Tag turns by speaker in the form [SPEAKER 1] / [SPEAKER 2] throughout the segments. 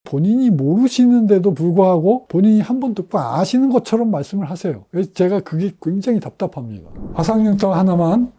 [SPEAKER 1] 본인이 모르시는데도 불구하고 본인이 한 번 듣고 아시는 것처럼 말씀을 하세요. 그래서 제가 그게 굉장히 답답합니다. 화상흉터 하나만.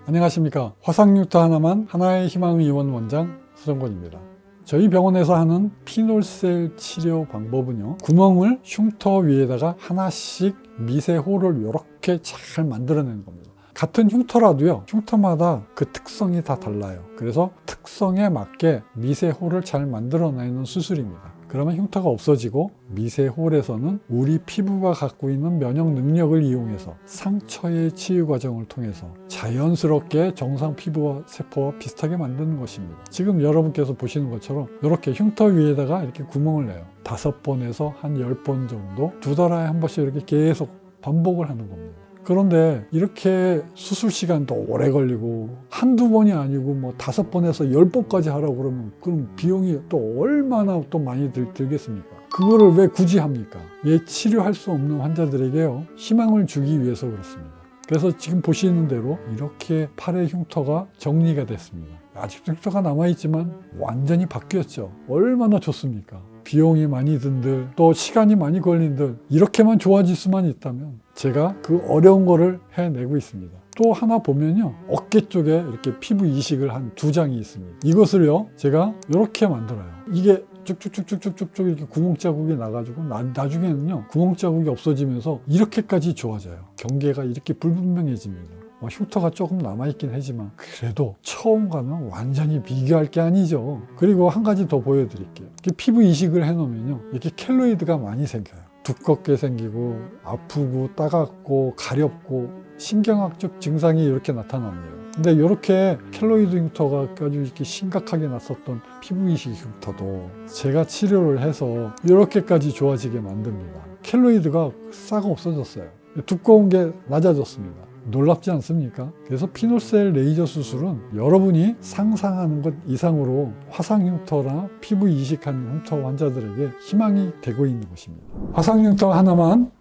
[SPEAKER 1] 안녕하십니까. 화상흉터 하나만 하나의 희망의원 원장 수정권입니다. 저희 병원에서 하는 피놀셀 치료 방법은요, 구멍을 흉터 위에다가 하나씩 미세홀을 이렇게 잘 만들어내는 겁니다. 같은 흉터라도요, 흉터마다 그 특성이 다 달라요. 그래서 특성에 맞게 미세홀을 잘 만들어내는 수술입니다. 그러면 흉터가 없어지고 미세홀에서는 우리 피부가 갖고 있는 면역 능력을 이용해서 상처의 치유 과정을 통해서 자연스럽게 정상 피부와 세포와 비슷하게 만드는 것입니다. 지금 여러분께서 보시는 것처럼 이렇게 흉터 위에다가 이렇게 구멍을 내요. 5번에서 한 10번 정도 두 달에 한 번씩 이렇게 계속 반복을 하는 겁니다. 그런데 이렇게 수술 시간도 오래 걸리고 한두 번이 아니고 뭐 5번에서 10번까지 하라고 그러면 그럼 비용이 또 얼마나 또 많이 들겠습니까? 그거를 왜 굳이 합니까? 치료할 수 없는 환자들에게요, 희망을 주기 위해서 그렇습니다. 그래서 지금 보시는 대로 이렇게 팔의 흉터가 정리가 됐습니다. 아직도 흉터가 남아있지만 완전히 바뀌었죠. 얼마나 좋습니까? 비용이 많이 든들, 또 시간이 많이 걸린들, 이렇게만 좋아질 수만 있다면 제가 그 어려운 거를 해내고 있습니다. 또 하나 보면요, 어깨 쪽에 이렇게 피부 이식을 한 2장이 있습니다. 이것을요, 제가 이렇게 만들어요. 이게 쭉쭉쭉쭉쭉쭉 이렇게 구멍 자국이 나가지고 나중에는요, 구멍 자국이 없어지면서 이렇게까지 좋아져요. 경계가 이렇게 불분명해집니다. 흉터가 조금 남아있긴 하지만 그래도 처음과는 완전히 비교할 게 아니죠. 그리고 한 가지 더 보여드릴게요. 이렇게 피부 이식을 해놓으면요, 이렇게 켈로이드가 많이 생겨요. 두껍게 생기고 아프고 따갑고 가렵고 신경학적 증상이 이렇게 나타납니다. 근데 이렇게 켈로이드 흉터가 아주 이렇게 심각하게 났었던 피부 이식 흉터도 제가 치료를 해서 이렇게까지 좋아지게 만듭니다. 켈로이드가 싹 없어졌어요. 두꺼운 게 낮아졌습니다. 놀랍지 않습니까? 그래서 피놀셀 레이저 수술은 여러분이 상상하는 것 이상으로 화상 흉터나 피부 이식한 흉터 환자들에게 희망이 되고 있는 것입니다. 화상 흉터 하나만.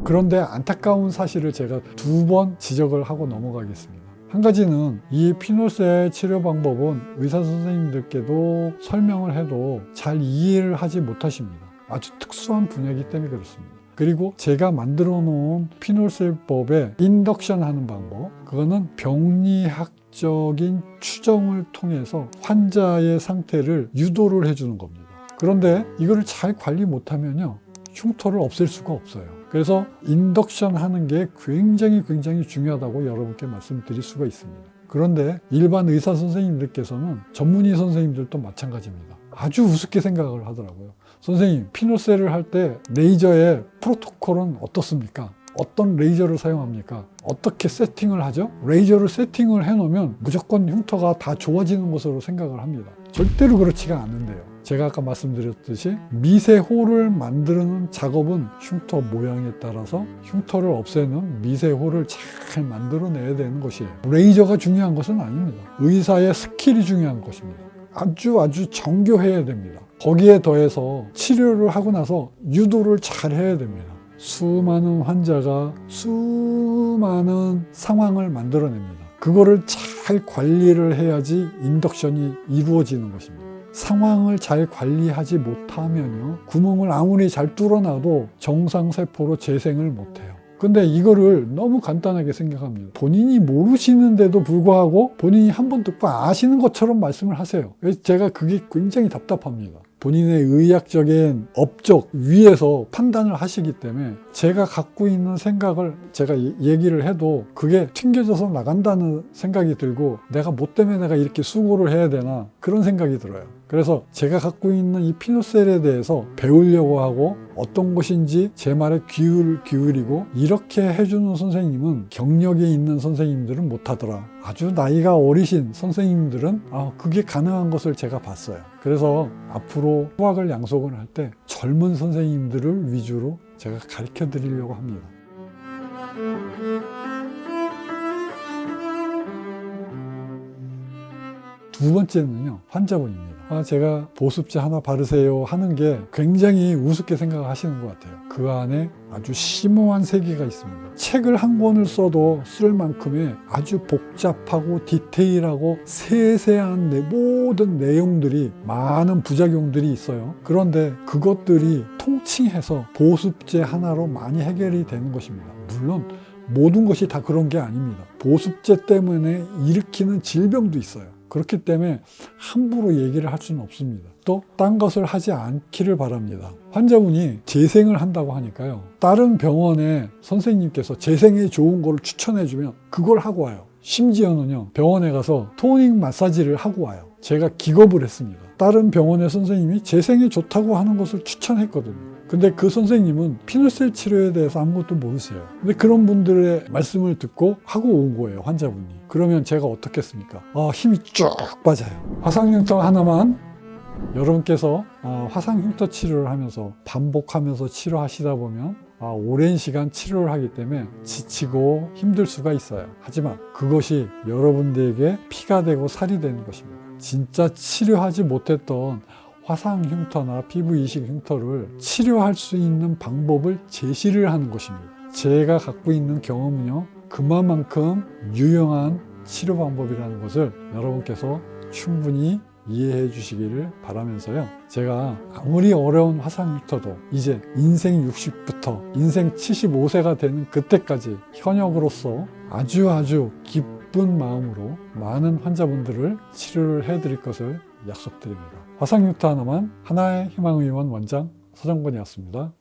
[SPEAKER 1] 그런데 안타까운 사실을 제가 2번 지적을 하고 넘어가겠습니다. 한 가지는 이 피놀셀 치료 방법은 의사 선생님들께도 설명을 해도 잘 이해를 하지 못하십니다. 아주 특수한 분야이기 때문에 그렇습니다. 그리고 제가 만들어 놓은 피놀셀법의 인덕션 하는 방법, 그거는 병리학적인 추정을 통해서 환자의 상태를 유도를 해주는 겁니다. 그런데 이거를 잘 관리 못하면요, 흉터를 없앨 수가 없어요. 그래서 인덕션 하는 게 굉장히 중요하다고 여러분께 말씀드릴 수가 있습니다. 그런데 일반 의사 선생님들께서는 전문의 선생님들도 마찬가지입니다. 아주 우습게 생각을 하더라고요. 선생님, 피놀셀을 할 때 레이저의 프로토콜은 어떻습니까? 어떤 레이저를 사용합니까? 어떻게 세팅을 하죠? 레이저를 세팅을 해놓으면 무조건 흉터가 다 좋아지는 것으로 생각을 합니다. 절대로 그렇지가 않은데요. 제가 아까 말씀드렸듯이 미세홀을 만드는 작업은 흉터 모양에 따라서 흉터를 없애는 미세홀을 잘 만들어내야 되는 것이에요. 레이저가 중요한 것은 아닙니다. 의사의 스킬이 중요한 것입니다. 아주 정교해야 됩니다. 거기에 더해서 치료를 하고 나서 유도를 잘 해야 됩니다. 수많은 환자가 수많은 상황을 만들어냅니다. 그거를 잘 관리를 해야지 인덕션이 이루어지는 것입니다. 상황을 잘 관리하지 못하면요, 구멍을 아무리 잘 뚫어놔도 정상세포로 재생을 못해요. 근데 이거를 너무 간단하게 생각합니다. 본인이 모르시는데도 불구하고 본인이 한 번 듣고 아시는 것처럼 말씀을 하세요. 그래서 제가 그게 굉장히 답답합니다. 본인의 의학적인 업적 위에서 판단을 하시기 때문에 제가 갖고 있는 생각을 제가 얘기를 해도 그게 튕겨져서 나간다는 생각이 들고, 내가 뭐 때문에 내가 이렇게 수고를 해야 되나, 그런 생각이 들어요. 그래서 제가 갖고 있는 이 피놀셀에 대해서 배우려고 하고 어떤 것인지 제 말에 귀를 기울이고 이렇게 해주는 선생님은 경력이 있는 선생님들은 못하더라. 아주 나이가 어리신 선생님들은 그게 가능한 것을 제가 봤어요. 그래서 앞으로 수학을 양속을 할 때 젊은 선생님들을 위주로 제가 가르쳐 드리려고 합니다. 두 번째는요, 환자분입니다. 제가 보습제 하나 바르세요 하는 게 굉장히 우습게 생각하시는 것 같아요. 그 안에 아주 심오한 세계가 있습니다. 책을 한 권을 써도 쓸 만큼의 아주 복잡하고 디테일하고 세세한 모든 내용들이, 많은 부작용들이 있어요. 그런데 그것들이 통칭해서 보습제 하나로 많이 해결이 되는 것입니다. 물론 모든 것이 다 그런 게 아닙니다. 보습제 때문에 일으키는 질병도 있어요. 그렇기 때문에 함부로 얘기를 할 수는 없습니다. 또 딴 것을 하지 않기를 바랍니다. 환자분이 재생을 한다고 하니까요, 다른 병원의 선생님께서 재생에 좋은 걸 추천해 주면 그걸 하고 와요. 심지어는요, 병원에 가서 토닝 마사지를 하고 와요. 제가 기겁을 했습니다. 다른 병원의 선생님이 재생에 좋다고 하는 것을 추천했거든요. 근데 그 선생님은 피놀셀 치료에 대해서 아무것도 모르세요. 근데 그런 분들의 말씀을 듣고 하고 온 거예요, 환자분이. 그러면 제가 어떻겠습니까? 힘이 쭉 빠져요. 화상흉터 하나만 여러분께서 화상흉터 치료를 하면서 반복하면서 치료하시다 보면 오랜 시간 치료를 하기 때문에 지치고 힘들 수가 있어요. 하지만 그것이 여러분들에게 피가 되고 살이 되는 것입니다. 진짜 치료하지 못했던 화상 흉터나 피부 이식 흉터를 치료할 수 있는 방법을 제시를 하는 것입니다. 제가 갖고 있는 경험은요, 그만큼 유용한 치료 방법이라는 것을 여러분께서 충분히 이해해 주시기를 바라면서요, 제가 아무리 어려운 화상 흉터도 이제 인생 60부터 인생 75세가 되는 그때까지 현역으로서 아주 기쁜 마음으로 많은 환자분들을 치료를 해드릴 것을 약속드립니다. 화상흉터 하나만 하나의 희망의원 원장 서정권이었습니다.